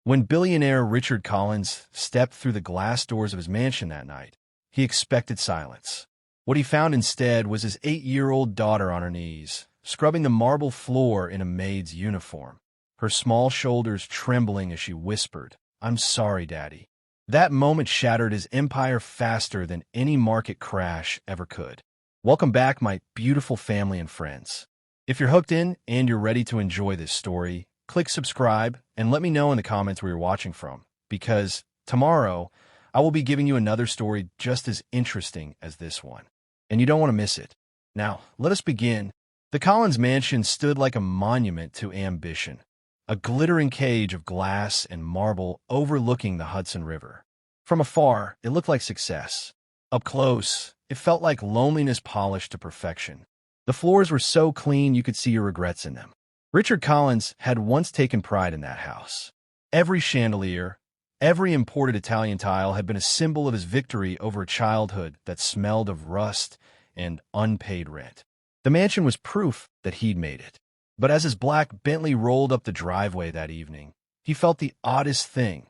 When billionaire Richard Collins stepped through the glass doors of his mansion that night, he expected silence. What he found instead was his 8-year-old daughter on her knees, scrubbing the marble floor in a maid's uniform, her small shoulders trembling as she whispered, "I'm sorry, Daddy." That moment shattered his empire faster than any market crash ever could. Welcome back, my beautiful family and friends. If you're hooked in and you're ready to enjoy this story, click subscribe and let me know in the comments where you're watching from, because tomorrow I will be giving you another story just as interesting as this one, and you don't want to miss it. Now, let us begin. The Collins mansion stood like a monument to ambition, a glittering cage of glass and marble overlooking the Hudson River. From afar, it looked like success. Up close, it felt like loneliness polished to perfection. The floors were so clean you could see your regrets in them. Richard Collins had once taken pride in that house. Every chandelier, every imported Italian tile had been a symbol of his victory over a childhood that smelled of rust and unpaid rent. The mansion was proof that he'd made it. But as his black Bentley rolled up the driveway that evening, he felt the oddest thing,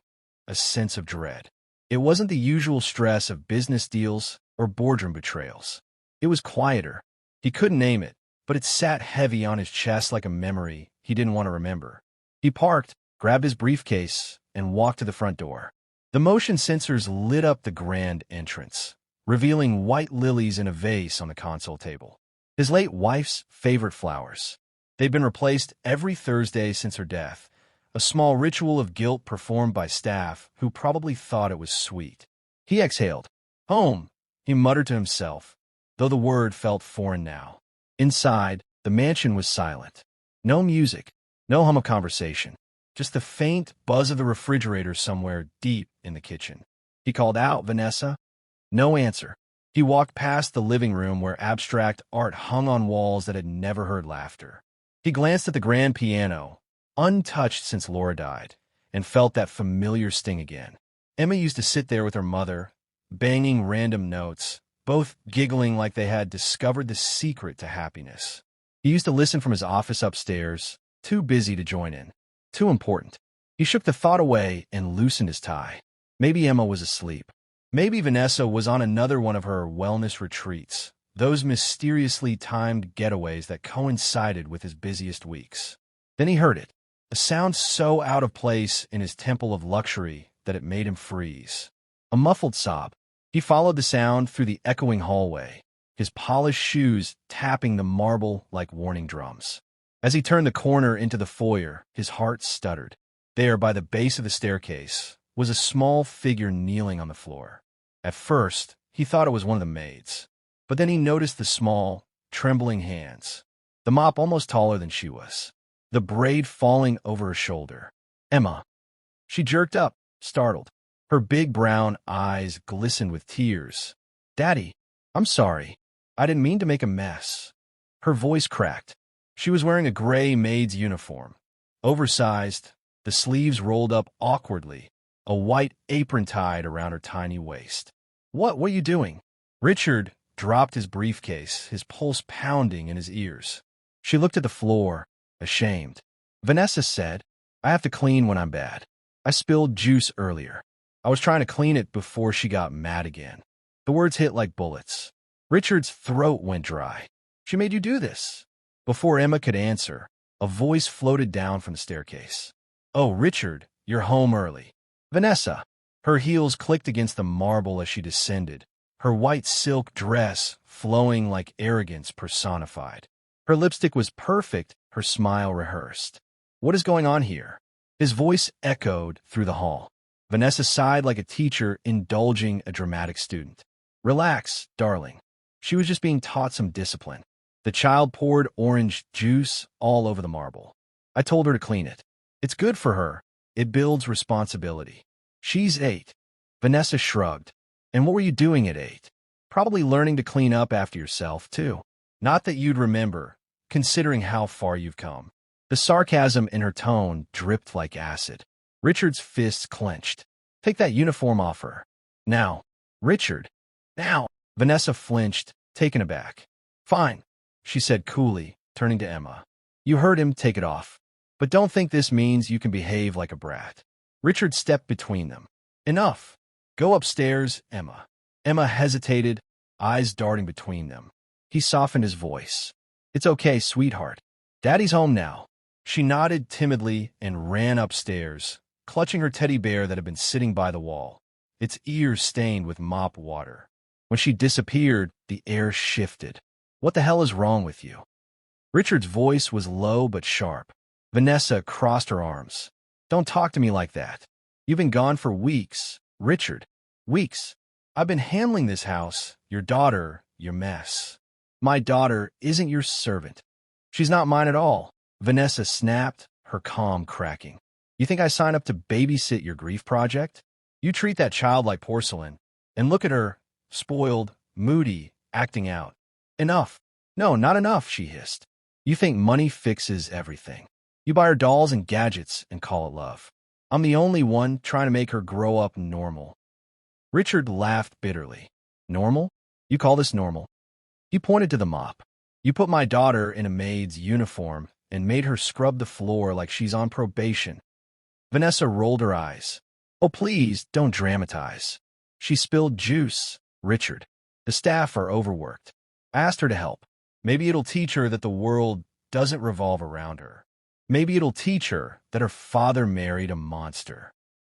a sense of dread. It wasn't the usual stress of business deals or boardroom betrayals. It was quieter. He couldn't name it, but it sat heavy on his chest like a memory he didn't want to remember. He parked, grabbed his briefcase, and walked to the front door. The motion sensors lit up the grand entrance, revealing white lilies in a vase on the console table. His late wife's favorite flowers. They'd been replaced every Thursday since her death, a small ritual of guilt performed by staff who probably thought it was sweet. He exhaled. "Home," he muttered to himself, though the word felt foreign now. Inside, the mansion was silent. No music, no hum of conversation, just the faint buzz of the refrigerator somewhere deep in the kitchen. He called out, "Vanessa?" No answer. He walked past the living room where abstract art hung on walls that had never heard laughter. He glanced at the grand piano, untouched since Laura died, and felt that familiar sting again. Emma used to sit there with her mother, banging random notes, both giggling like they had discovered the secret to happiness. He used to listen from his office upstairs, too busy to join in, too important. He shook the thought away and loosened his tie. Maybe Emma was asleep. Maybe Vanessa was on another one of her wellness retreats, those mysteriously timed getaways that coincided with his busiest weeks. Then he heard it, a sound so out of place in his temple of luxury that it made him freeze. A muffled sob. He followed the sound through the echoing hallway, his polished shoes tapping the marble like warning drums. As he turned the corner into the foyer, his heart stuttered. There, by the base of the staircase, was a small figure kneeling on the floor. At first, he thought it was one of the maids. But then he noticed the small, trembling hands, the mop almost taller than she was, the braid falling over her shoulder. "Emma." She jerked up, startled. Her big brown eyes glistened with tears. "Daddy, I'm sorry. I didn't mean to make a mess." Her voice cracked. She was wearing a gray maid's uniform, oversized, the sleeves rolled up awkwardly, a white apron tied around her tiny waist. What are you doing?" Richard dropped his briefcase, his pulse pounding in his ears. She looked at the floor, ashamed. "Vanessa said, I have to clean when I'm bad. I spilled juice earlier. I was trying to clean it before she got mad again." The words hit like bullets. Richard's throat went dry. "She made you do this." Before Emma could answer, a voice floated down from the staircase. "Oh, Richard, you're home early." "Vanessa." Her heels clicked against the marble as she descended, her white silk dress flowing like arrogance personified. Her lipstick was perfect, her smile rehearsed. "What is going on here?" His voice echoed through the hall. Vanessa sighed like a teacher indulging a dramatic student. "Relax, darling." She was just being taught some discipline. The child poured orange juice all over the marble. "I told her to clean it. It's good for her. It builds responsibility. She's 8. Vanessa shrugged. "And what were you doing at 8? Probably learning to clean up after yourself, too. Not that you'd remember, considering how far you've come." The sarcasm in her tone dripped like acid. Richard's fists clenched. "Take that uniform off her. Now." "Richard." "Now." Vanessa flinched, taken aback. "Fine," she said coolly, turning to Emma. "You heard him, take it off. But don't think this means you can behave like a brat." Richard stepped between them. Enough. Go upstairs, Emma. Emma hesitated, eyes darting between them. He softened his voice. It's okay, sweetheart. Daddy's home now. She nodded timidly and ran upstairs, clutching her teddy bear that had been sitting by the wall, its ears stained with mop water. When she disappeared, the air shifted. What the hell is wrong with you? Richard's voice was low but sharp. Vanessa crossed her arms. Don't talk to me like that. You've been gone for weeks, Richard. Weeks. I've been handling this house, your daughter, your mess. My daughter isn't your servant. She's not mine at all. Vanessa snapped, her calm cracking. You think I signed up to babysit your grief project? You treat that child like porcelain. And look at her, spoiled, moody, acting out. Enough. No, not enough, she hissed. You think money fixes everything. You buy her dolls and gadgets and call it love. I'm the only one trying to make her grow up normal. Richard laughed bitterly. Normal? You call this normal? He pointed to the mop. You put my daughter in a maid's uniform and made her scrub the floor like she's on probation. Vanessa rolled her eyes. Oh, please, don't dramatize. She spilled juice, Richard. The staff are overworked. I asked her to help. Maybe it'll teach her that the world doesn't revolve around her. Maybe it'll teach her that her father married a monster.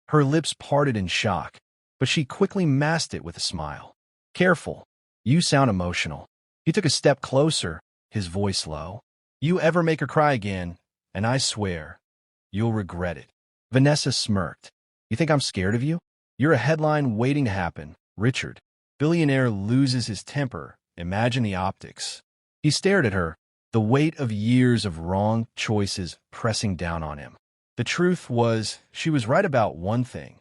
Her lips parted in shock, but she quickly masked it with a smile. Careful. You sound emotional. He took a step closer, his voice low. You ever make her cry again, and I swear, you'll regret it. Vanessa smirked. You think I'm scared of you? You're a headline waiting to happen, Richard. Billionaire loses his temper. Imagine the optics. He stared at her, the weight of years of wrong choices pressing down on him. The truth was, she was right about one thing.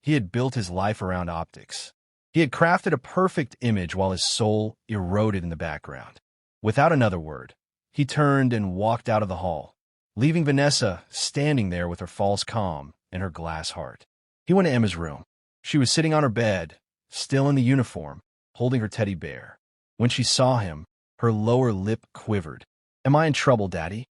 He had built his life around optics. He had crafted a perfect image while his soul eroded in the background. Without another word, he turned and walked out of the hall, leaving Vanessa standing there with her false calm and her glass heart. He went to Emma's room. She was sitting on her bed, still in the uniform, holding her teddy bear. When she saw him, her lower lip quivered. Am I in trouble, Daddy?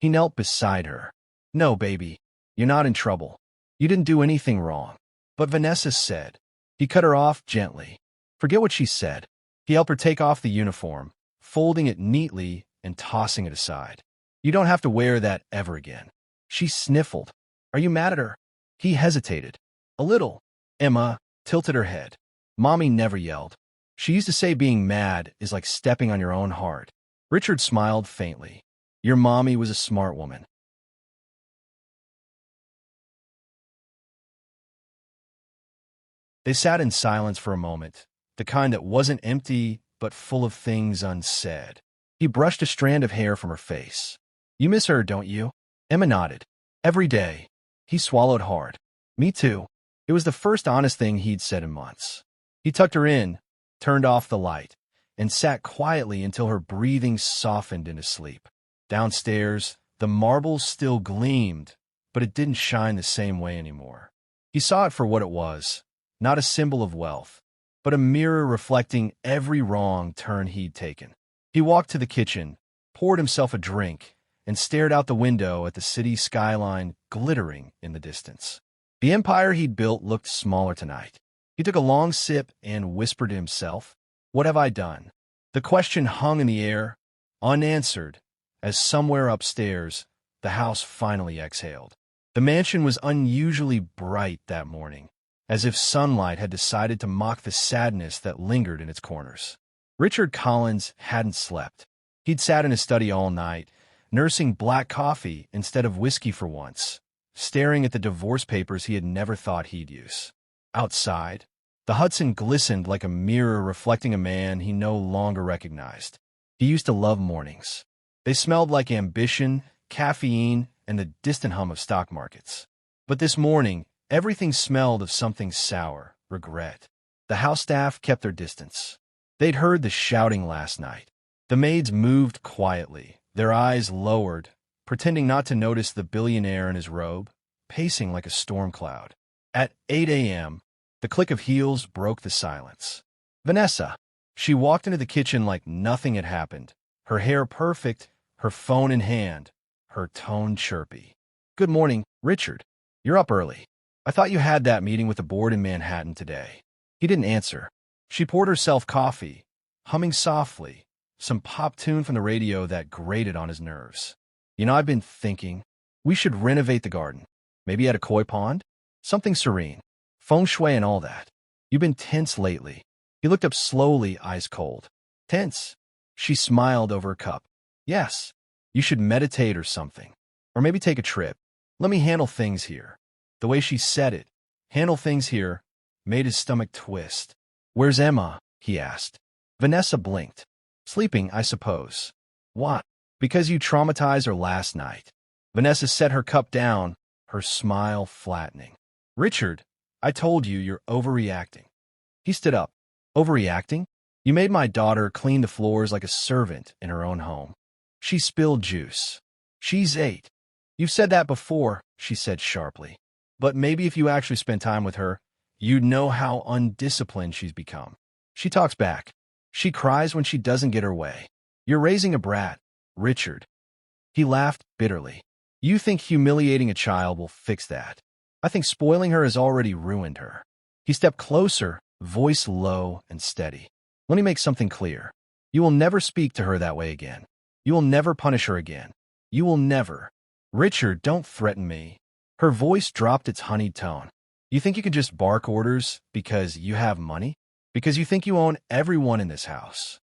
He knelt beside her. No, baby, you're not in trouble. You didn't do anything wrong. But Vanessa said. He cut her off gently. Forget what she said. He helped her take off the uniform, folding it neatly and tossing it aside. You don't have to wear that ever again. She sniffled. Are you mad at her? He hesitated. A little. Emma tilted her head. Mommy never yelled. She used to say being mad is like stepping on your own heart. Richard smiled faintly. Your mommy was a smart woman. They sat in silence for a moment, the kind that wasn't empty but full of things unsaid. He brushed a strand of hair from her face. You miss her, don't you? Emma nodded. Every day. He swallowed hard. Me too. It was the first honest thing he'd said in months. He tucked her in, turned off the light, and sat quietly until her breathing softened into sleep. Downstairs, the marbles still gleamed, but it didn't shine the same way anymore. He saw it for what it was, not a symbol of wealth, but a mirror reflecting every wrong turn he'd taken. He walked to the kitchen, poured himself a drink, and stared out the window at the city skyline glittering in the distance. The empire he'd built looked smaller tonight. He took a long sip and whispered to himself, What have I done? The question hung in the air, unanswered, as somewhere upstairs, the house finally exhaled. The mansion was unusually bright that morning, as if sunlight had decided to mock the sadness that lingered in its corners. Richard Collins hadn't slept. He'd sat in his study all night, nursing black coffee instead of whiskey for once, staring at the divorce papers he had never thought he'd use. Outside, the Hudson glistened like a mirror reflecting a man he no longer recognized. He used to love mornings. They smelled like ambition, caffeine, and the distant hum of stock markets. But this morning, everything smelled of something sour, regret. The house staff kept their distance. They'd heard the shouting last night. The maids moved quietly, their eyes lowered, pretending not to notice the billionaire in his robe, pacing like a storm cloud. At 8 a.m., the click of heels broke the silence. Vanessa. She walked into the kitchen like nothing had happened, her hair perfect, her phone in hand, her tone chirpy. Good morning, Richard. You're up early. I thought you had that meeting with the board in Manhattan today. He didn't answer. She poured herself coffee, humming softly, some pop tune from the radio that grated on his nerves. You know, I've been thinking, we should renovate the garden. Maybe at a koi pond? Something serene. Feng shui and all that. You've been tense lately. He looked up slowly, eyes cold. Tense? She smiled over her cup. Yes. You should meditate or something. Or maybe take a trip. Let me handle things here. The way she said it, handle things here, made his stomach twist. Where's Emma? He asked. Vanessa blinked. Sleeping, I suppose. What? Because you traumatized her last night. Vanessa set her cup down, her smile flattening. Richard, I told you you're overreacting. He stood up. Overreacting? You made my daughter clean the floors like a servant in her own home. She spilled juice. She's 8. You've said that before, she said sharply. But maybe if you actually spent time with her, you'd know how undisciplined she's become. She talks back. She cries when she doesn't get her way. You're raising a brat, Richard. He laughed bitterly. You think humiliating a child will fix that? I think spoiling her has already ruined her. He stepped closer, voice low and steady. Let me make something clear. You will never speak to her that way again. You will never punish her again. You will never. Richard, don't threaten me. Her voice dropped its honeyed tone. You think you can just bark orders because you have money? Because you think you own everyone in this house?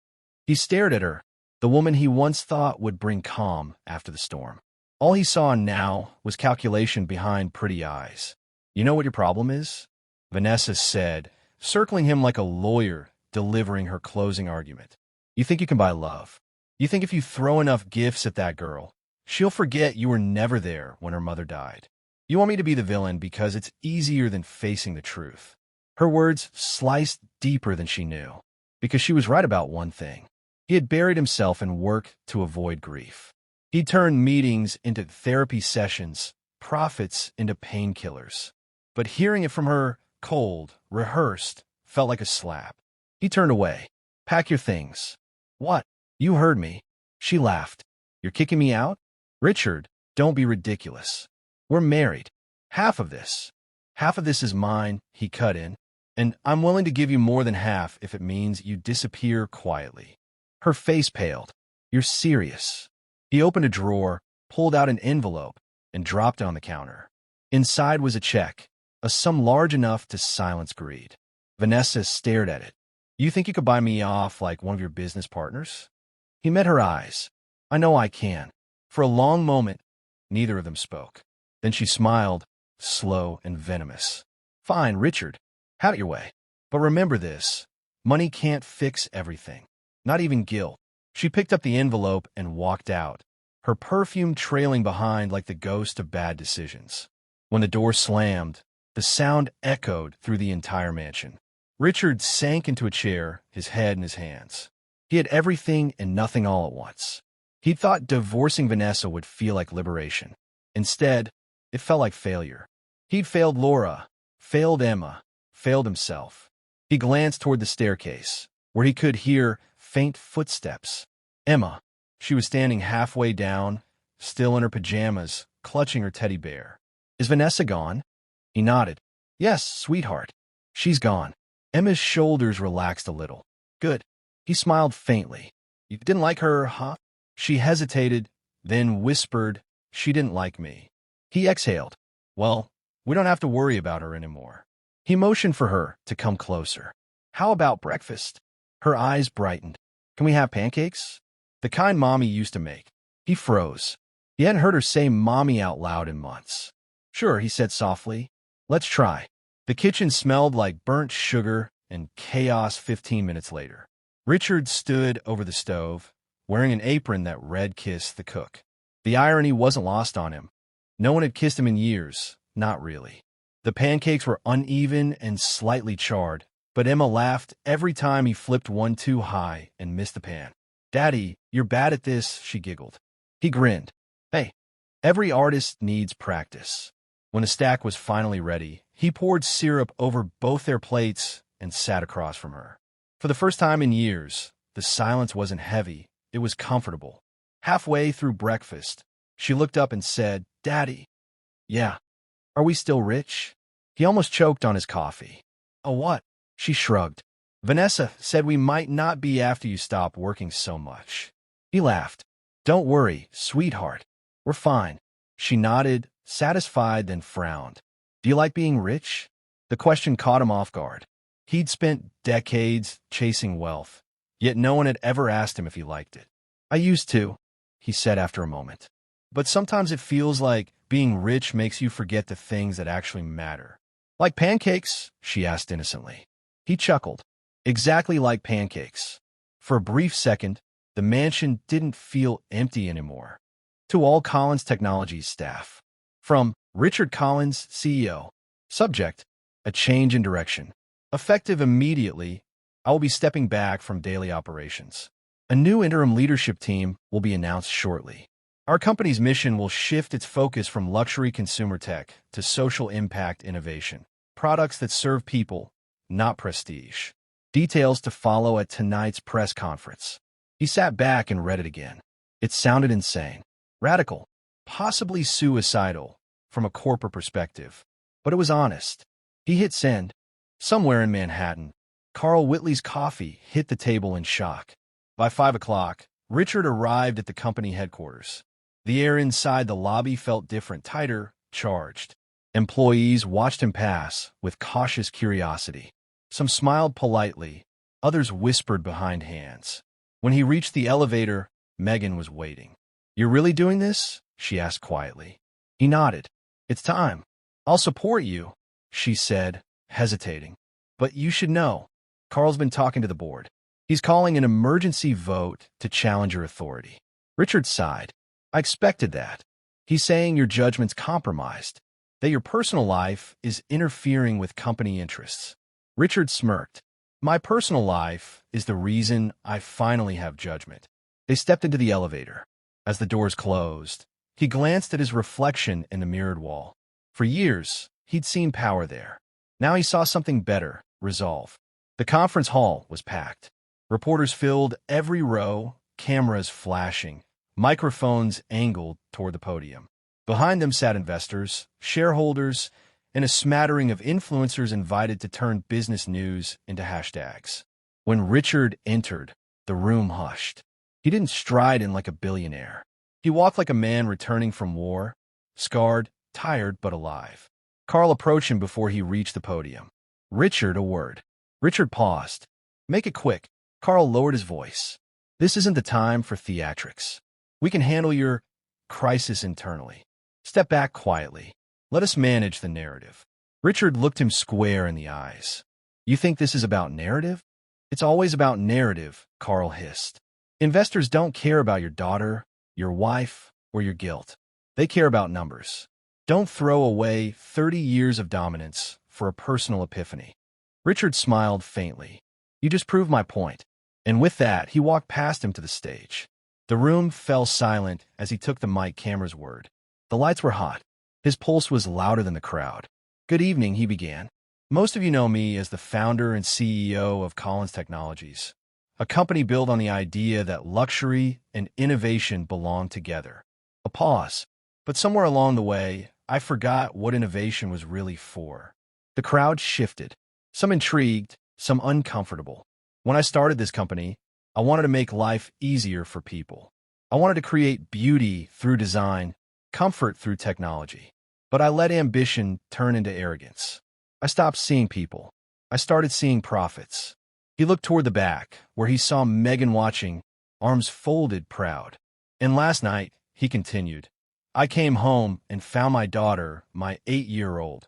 He stared at her, the woman he once thought would bring calm after the storm. All he saw now was calculation behind pretty eyes. You know what your problem is? Vanessa said, circling him like a lawyer delivering her closing argument. You think you can buy love. You think if you throw enough gifts at that girl, she'll forget you were never there when her mother died. You want me to be the villain because it's easier than facing the truth. Her words sliced deeper than she knew, because she was right about one thing. He had buried himself in work to avoid grief. He turned meetings into therapy sessions, profits into painkillers. But hearing it from her, cold, rehearsed, felt like a slap. He turned away. Pack your things. What? You heard me. She laughed. You're kicking me out? Richard, don't be ridiculous. We're married. Half of this is mine, he cut in, and I'm willing to give you more than half if it means you disappear quietly. Her face paled. You're serious. He opened a drawer, pulled out an envelope, and dropped it on the counter. Inside was a check, a sum large enough to silence greed. Vanessa stared at it. You think you could buy me off like one of your business partners? He met her eyes. I know I can. For a long moment, neither of them spoke. Then she smiled, slow and venomous. Fine, Richard. Have it your way. But remember this. Money can't fix everything. Not even guilt. She picked up the envelope and walked out, her perfume trailing behind like the ghost of bad decisions. When the door slammed, the sound echoed through the entire mansion. Richard sank into a chair, his head in his hands. He had everything and nothing all at once. He'd thought divorcing Vanessa would feel like liberation. Instead, it felt like failure. He'd failed Laura, failed Emma, failed himself. He glanced toward the staircase, where he could hear faint footsteps. Emma. She was standing halfway down, still in her pajamas, clutching her teddy bear. Is Vanessa gone? He nodded. Yes, sweetheart. She's gone. Emma's shoulders relaxed a little. Good. He smiled faintly. You didn't like her, huh? She hesitated, then whispered, she didn't like me. He exhaled. Well, we don't have to worry about her anymore. He motioned for her to come closer. How about breakfast? Her eyes brightened. Can we have pancakes? The kind Mommy used to make. He froze. He hadn't heard her say Mommy out loud in months. Sure, he said softly. Let's try. The kitchen smelled like burnt sugar and chaos 15 minutes later. Richard stood over the stove, wearing an apron that red-kissed the cook. The irony wasn't lost on him. No one had kissed him in years, not really. The pancakes were uneven and slightly charred, but Emma laughed every time he flipped one too high and missed the pan. Daddy, you're bad at this, she giggled. He grinned. Hey, every artist needs practice. When the stack was finally ready, he poured syrup over both their plates and sat across from her. For the first time in years, the silence wasn't heavy, it was comfortable. Halfway through breakfast, she looked up and said, Daddy. Yeah. Are we still rich? He almost choked on his coffee. "A what?" She shrugged. "Vanessa said we might not be after you stop working so much." He laughed. "Don't worry, sweetheart. We're fine." She nodded, satisfied, then frowned. "Do you like being rich?" The question caught him off guard. He'd spent decades chasing wealth, yet no one had ever asked him if he liked it. "I used to," he said after a moment. "But sometimes it feels like being rich makes you forget the things that actually matter." "Like pancakes?" she asked innocently. He chuckled. "Exactly like pancakes." For a brief second, the mansion didn't feel empty anymore. To all Collins Technologies staff. From Richard Collins, CEO. Subject: a change in direction. Effective immediately, I will be stepping back from daily operations. A new interim leadership team will be announced shortly. Our company's mission will shift its focus from luxury consumer tech to social impact innovation. Products that serve people, not prestige. Details to follow at tonight's press conference. He sat back and read it again. It sounded insane, radical, possibly suicidal from a corporate perspective. But it was honest. He hit send. Somewhere in Manhattan, Carl Whitley's coffee hit the table in shock. By 5 o'clock, Richard arrived at the company headquarters. The air inside the lobby felt different, tighter, charged. Employees watched him pass with cautious curiosity. Some smiled politely, others whispered behind hands. When he reached the elevator, Megan was waiting. "You're really doing this?" she asked quietly. He nodded. "It's time." "I'll support you," she said, hesitating. "But you should know. Carl's been talking to the board. He's calling an emergency vote to challenge your authority." Richard sighed. "I expected that. He's saying your judgment's compromised, that your personal life is interfering with company interests." Richard smirked. "My personal life is the reason I finally have judgment." They stepped into the elevator. As the doors closed, he glanced at his reflection in the mirrored wall. For years, he'd seen power there. Now he saw something better, resolve. The conference hall was packed. Reporters filled every row, cameras flashing, microphones angled toward the podium. Behind them sat investors, shareholders, and a smattering of influencers invited to turn business news into hashtags. When Richard entered, the room hushed. He didn't stride in like a billionaire. He walked like a man returning from war, scarred, tired, but alive. Carl approached him before he reached the podium. "Richard, a word." Richard paused. "Make it quick." Carl lowered his voice. "This isn't the time for theatrics. We can handle your crisis internally. Step back quietly. Let us manage the narrative." Richard looked him square in the eyes. "You think this is about narrative?" "It's always about narrative," Carl hissed. "Investors don't care about your daughter, your wife, or your guilt. They care about numbers. Don't throw away 30 years of dominance for a personal epiphany." Richard smiled faintly. "You just proved my point." And with that, he walked past him to the stage. The room fell silent as he took the mic camera's word. The lights were hot. His pulse was louder than the crowd. "Good evening," he began. "Most of you know me as the founder and CEO of Collins Technologies, a company built on the idea that luxury and innovation belong together." A pause. But somewhere along the way, I forgot what innovation was really for. The crowd shifted, some intrigued, some uncomfortable. When I started this company, I wanted to make life easier for people. I wanted to create beauty through design, comfort through technology. But I let ambition turn into arrogance. I stopped seeing people. I started seeing profits. He looked toward the back, where he saw Megan watching, arms folded, proud. "And last night," he continued, "I came home and found my daughter, my 8-year-old,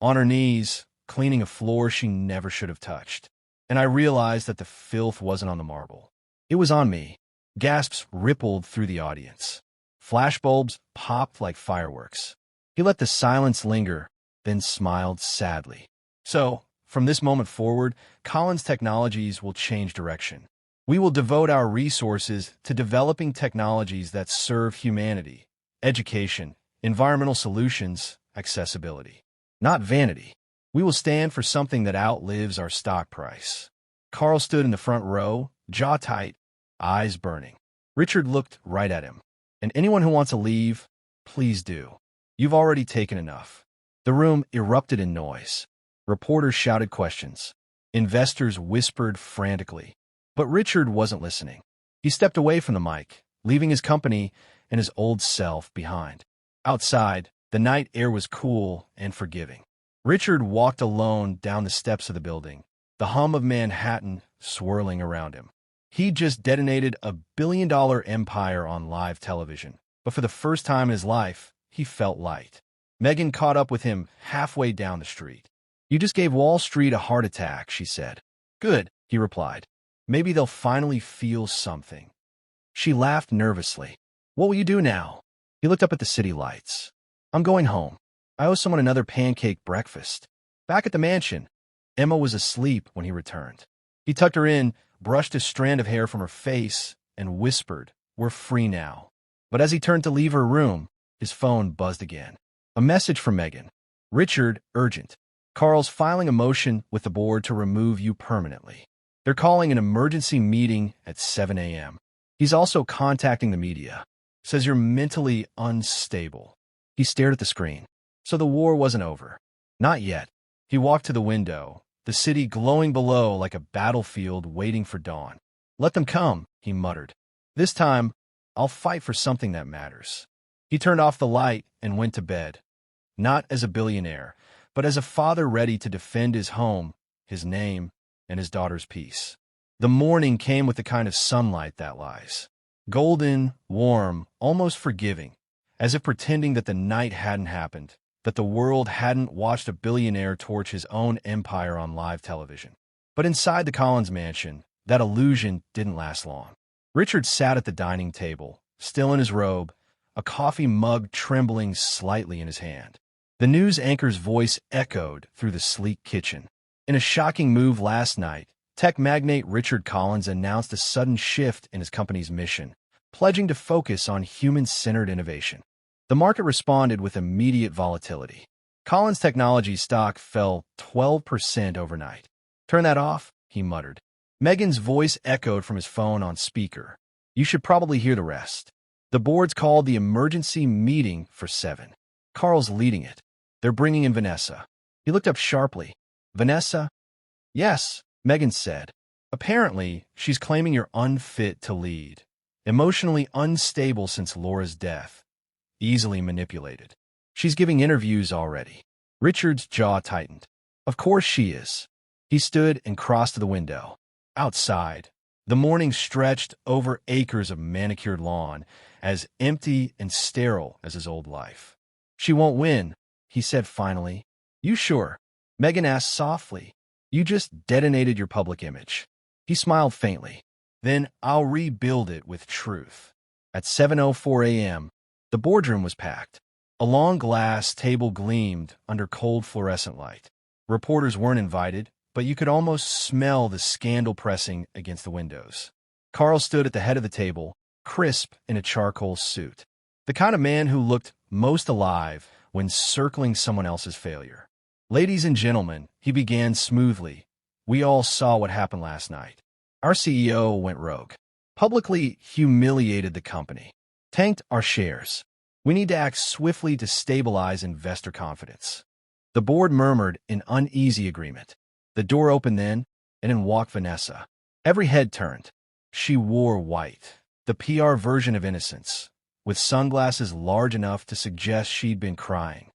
on her knees, cleaning a floor she never should have touched. And I realized that the filth wasn't on the marble. It was on me." Gasps rippled through the audience. Flashbulbs popped like fireworks. He let the silence linger, then smiled sadly. "So, from this moment forward, Collins Technologies will change direction. We will devote our resources to developing technologies that serve humanity, education, environmental solutions, accessibility. Not vanity. We will stand for something that outlives our stock price." Carl stood in the front row, jaw tight, eyes burning. Richard looked right at him. "And anyone who wants to leave, please do. You've already taken enough." The room erupted in noise. Reporters shouted questions. Investors whispered frantically. But Richard wasn't listening. He stepped away from the mic, leaving his company and his old self behind. Outside, the night air was cool and forgiving. Richard walked alone down the steps of the building, the hum of Manhattan swirling around him. He'd just detonated a billion-dollar empire on live television, but for the first time in his life, he felt light. Megan caught up with him halfway down the street. "You just gave Wall Street a heart attack," she said. "Good," he replied. "Maybe they'll finally feel something." She laughed nervously. "What will you do now?" He looked up at the city lights. "I'm going home. I owe someone another pancake breakfast." Back at the mansion, Emma was asleep when he returned. He tucked her in, brushed a strand of hair from her face, and whispered, "We're free now." But as he turned to leave her room, his phone buzzed again. A message from Megan. "Richard, urgent. Carl's filing a motion with the board to remove you permanently. They're calling an emergency meeting at 7 a.m. He's also contacting the media. Says you're mentally unstable." He stared at the screen. So the war wasn't over. Not yet. He walked to the window, the city glowing below like a battlefield waiting for dawn. "Let them come," he muttered. "This time, I'll fight for something that matters." He turned off the light and went to bed. Not as a billionaire, but as a father ready to defend his home, his name, and his daughter's peace. The morning came with the kind of sunlight that lies. Golden, warm, almost forgiving, as if pretending that the night hadn't happened, that the world hadn't watched a billionaire torch his own empire on live television. But inside the Collins mansion, that illusion didn't last long. Richard sat at the dining table, still in his robe, a coffee mug trembling slightly in his hand. The news anchor's voice echoed through the sleek kitchen. In a shocking move last night, tech magnate Richard Collins announced a sudden shift in his company's mission, pledging to focus on human-centered innovation. The market responded with immediate volatility. Collins Technology stock fell 12% overnight. "Turn that off," he muttered. Megan's voice echoed from his phone on speaker. "You should probably hear the rest. The board's called the emergency meeting for 7. Carl's leading it. They're bringing in Vanessa." He looked up sharply. "Vanessa?" "Yes," Megan said. "Apparently, she's claiming you're unfit to lead. Emotionally unstable since Laura's death. Easily manipulated. She's giving interviews already." Richard's jaw tightened. "Of course she is." He stood and crossed to the window. Outside, the morning stretched over acres of manicured lawn, as empty and sterile as his old life. "She won't win," he said finally. "You sure?" Megan asked softly. "You just detonated your public image." He smiled faintly. "Then I'll rebuild it with truth." At 7:04 a.m., the boardroom was packed. A long glass table gleamed under cold fluorescent light. Reporters weren't invited, but you could almost smell the scandal pressing against the windows. Carl stood at the head of the table, crisp in a charcoal suit. The kind of man who looked most alive when circling someone else's failure. "Ladies and gentlemen," he began smoothly, "we all saw what happened last night. Our CEO went rogue, publicly humiliated the company, tanked our shares. We need to act swiftly to stabilize investor confidence." The board murmured in uneasy agreement. The door opened then, and in walked Vanessa. Every head turned. She wore white, the PR version of innocence, with sunglasses large enough to suggest she'd been crying.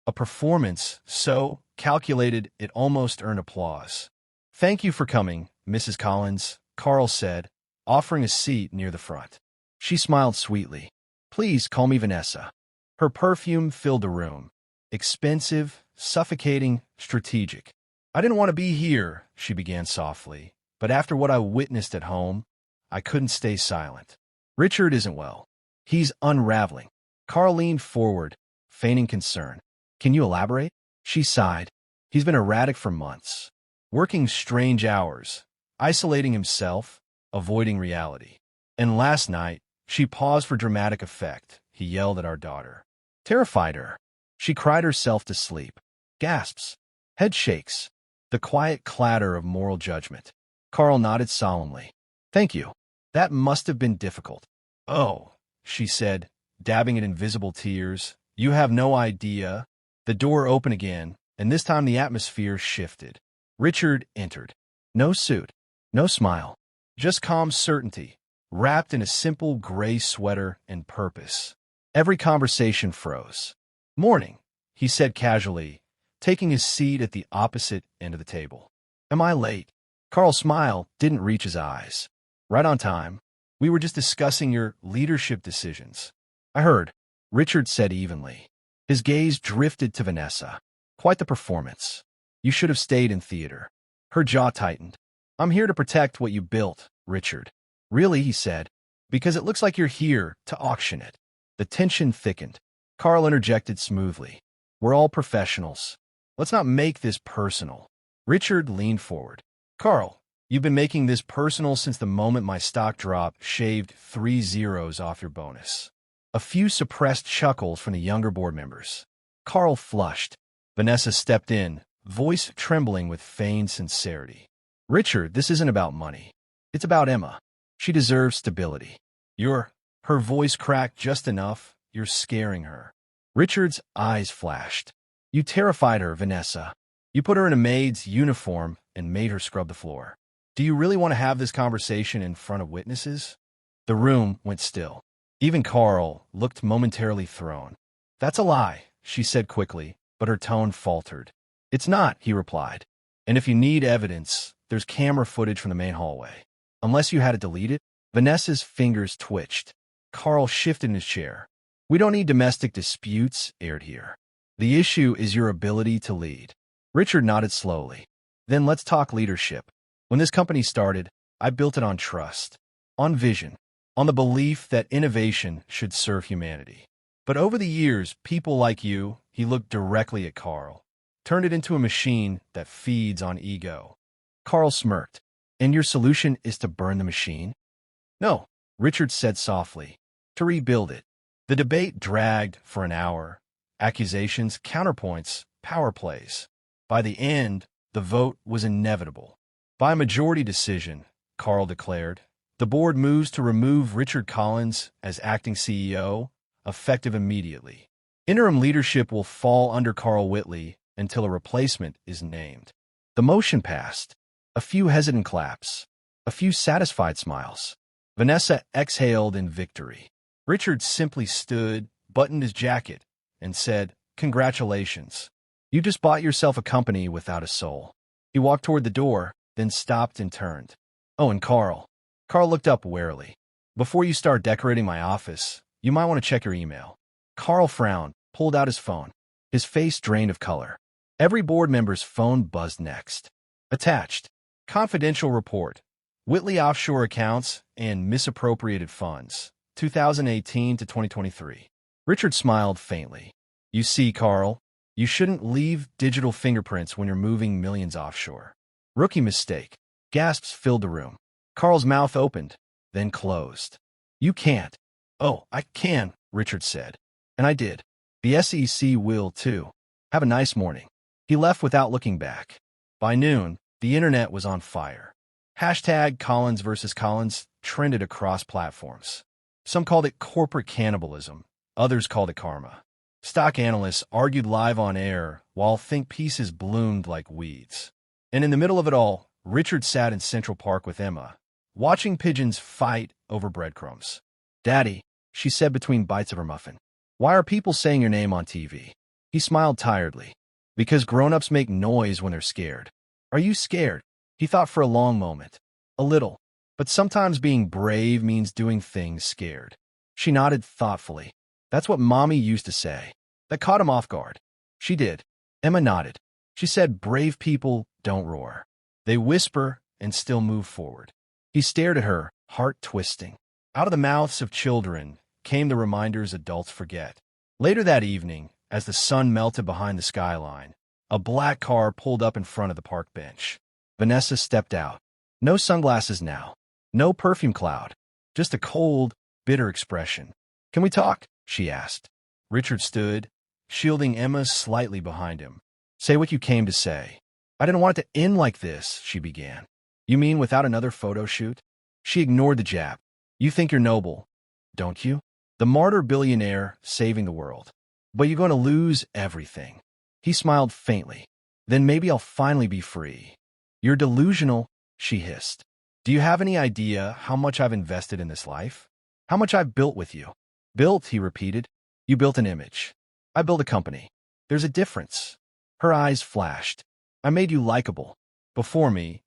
A performance so calculated it almost earned applause. "Thank you for coming, Mrs. Collins," Carl said, offering a seat near the front. She smiled sweetly. "Please call me Vanessa." Her perfume filled the room. Expensive, suffocating, strategic. "I didn't want to be here," she began softly, "but after what I witnessed at home, I couldn't stay silent. Richard isn't well. He's unraveling." Carl leaned forward, feigning concern. "Can you elaborate?" She sighed. "He's been erratic for months, working strange hours, isolating himself, avoiding reality. And last night, she paused for dramatic effect. He yelled at our daughter. Terrified her. She cried herself to sleep. Gasps. Head shakes. The quiet clatter of moral judgment. Carl nodded solemnly. "Thank you. That must have been difficult." "Oh," she said, dabbing at invisible tears, "you have no idea. The door opened again, and this time the atmosphere shifted. Richard entered. No suit, no smile, just calm certainty, wrapped in a simple gray sweater and purpose. Every conversation froze. "Morning," he said casually, taking his seat at the opposite end of the table. "Am I late?" Carl's smile didn't reach his eyes. "Right on time. We were just discussing your leadership decisions." "I heard," Richard said evenly. His gaze drifted to Vanessa. "Quite the performance. You should have stayed in theater." Her jaw tightened. "I'm here to protect what you built, Richard." "Really?" he said. "Because it looks like you're here to auction it." The tension thickened. Carl interjected smoothly. "We're all professionals. Let's not make this personal." Richard leaned forward. "Carl, you've been making this personal since the moment my stock drop shaved 3 zeros off your bonus." A few suppressed chuckles from the younger board members. Carl flushed. Vanessa stepped in, voice trembling with feigned sincerity. "Richard, this isn't about money. It's about Emma. She deserves stability. Her voice cracked just enough. You're scaring her." Richard's eyes flashed. "You terrified her, Vanessa. You put her in a maid's uniform and made her scrub the floor. Do you really want to have this conversation in front of witnesses?" The room went still. Even Carl looked momentarily thrown. "That's a lie," she said quickly, but her tone faltered. "It's not," he replied. "And if you need evidence, there's camera footage from the main hallway. Unless you had it deleted." Vanessa's fingers twitched. Carl shifted in his chair. "We don't need domestic disputes aired here. The issue is your ability to lead." Richard nodded slowly. "Then let's talk leadership. When this company started, I built it on trust, on vision, on the belief that innovation should serve humanity. But over the years, people like you," he looked directly at Carl, "turned it into a machine that feeds on ego." Carl smirked. "And your solution is to burn the machine?" "No," Richard said softly. "To rebuild it." The debate dragged for an hour. Accusations, counterpoints, power plays. By the end, the vote was inevitable. "By majority decision," Carl declared, "the board moves to remove Richard Collins as acting CEO, effective immediately. Interim leadership will fall under Carl Whitley until a replacement is named." The motion passed. A few hesitant claps. A few satisfied smiles. Vanessa exhaled in victory. Richard simply stood, buttoned his jacket, and said, "Congratulations. You just bought yourself a company without a soul." He walked toward the door, then stopped and turned. "Oh, and Carl." Carl looked up warily. "Before you start decorating my office, you might want to check your email." Carl frowned, pulled out his phone. His face drained of color. Every board member's phone buzzed next. Attached. Confidential report. Whitley offshore accounts and misappropriated funds. 2018 to 2023. Richard smiled faintly. "You see, Carl, you shouldn't leave digital fingerprints when you're moving millions offshore." "Rookie mistake." Gasps filled the room. Carl's mouth opened, then closed. "You can't." "Oh, I can," Richard said. "And I did. The SEC will, too. Have a nice morning." He left without looking back. By noon, the internet was on fire. Hashtag Collins versus Collins trended across platforms. Some called it corporate cannibalism. Others called it karma. Stock analysts argued live on air, while think pieces bloomed like weeds. And in the middle of it all, Richard sat in Central Park with Emma, watching pigeons fight over breadcrumbs. "Daddy," she said between bites of her muffin, "why are people saying your name on TV?" He smiled tiredly. "Because grown-ups make noise when they're scared." "Are you scared?" He thought for a long moment. "A little. But sometimes being brave means doing things scared." She nodded thoughtfully. "That's what Mommy used to say." That caught him off guard. "She did." Emma nodded. "She said brave people don't roar. They whisper and still move forward." He stared at her, heart twisting. Out of the mouths of children came the reminders adults forget. Later that evening, as the sun melted behind the skyline, a black car pulled up in front of the park bench. Vanessa stepped out. No sunglasses now. No perfume cloud. Just a cold, bitter expression. "Can we talk?" she asked. Richard stood, shielding Emma slightly behind him. "Say what you came to say." "I didn't want it to end like this," she began. "You mean without another photo shoot?" She ignored the jab. "You think you're noble, don't you? The martyr billionaire saving the world. But you're going to lose everything." He smiled faintly. Then maybe I'll finally be free. You're delusional, she hissed. Do you have any idea how much I've invested in this life? How much I've built with you? Built, he repeated. You built an image. I built a company. There's a difference. Her eyes flashed. I made you likable. Before me,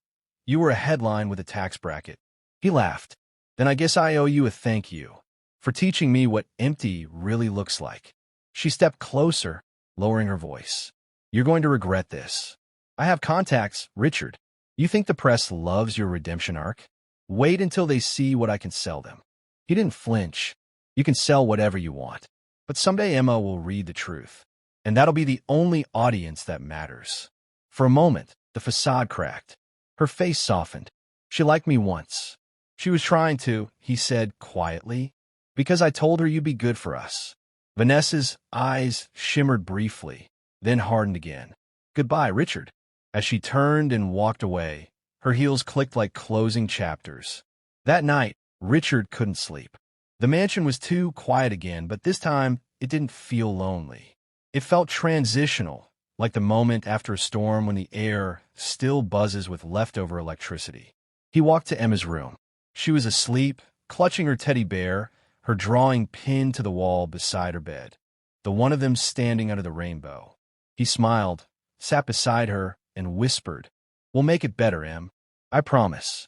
you were a headline with a tax bracket. He laughed. Then I guess I owe you a thank you for teaching me what empty really looks like. She stepped closer, lowering her voice. You're going to regret this. I have contacts, Richard. You think the press loves your redemption arc? Wait until they see what I can sell them. He didn't flinch. You can sell whatever you want. But someday Emma will read the truth. And that'll be the only audience that matters. For a moment, the facade cracked. Her face softened. She liked me once. She was trying to, he said quietly, because I told her you'd be good for us. Vanessa's eyes shimmered briefly, then hardened again. Goodbye, Richard. As she turned and walked away, her heels clicked like closing chapters. That night, Richard couldn't sleep. The mansion was too quiet again, but this time it didn't feel lonely. It felt transitional, like the moment after a storm when the air still buzzes with leftover electricity. He walked to Emma's room. She was asleep, clutching her teddy bear, her drawing pinned to the wall beside her bed, the one of them standing under the rainbow. He smiled, sat beside her, and whispered, We'll make it better, Em. I promise.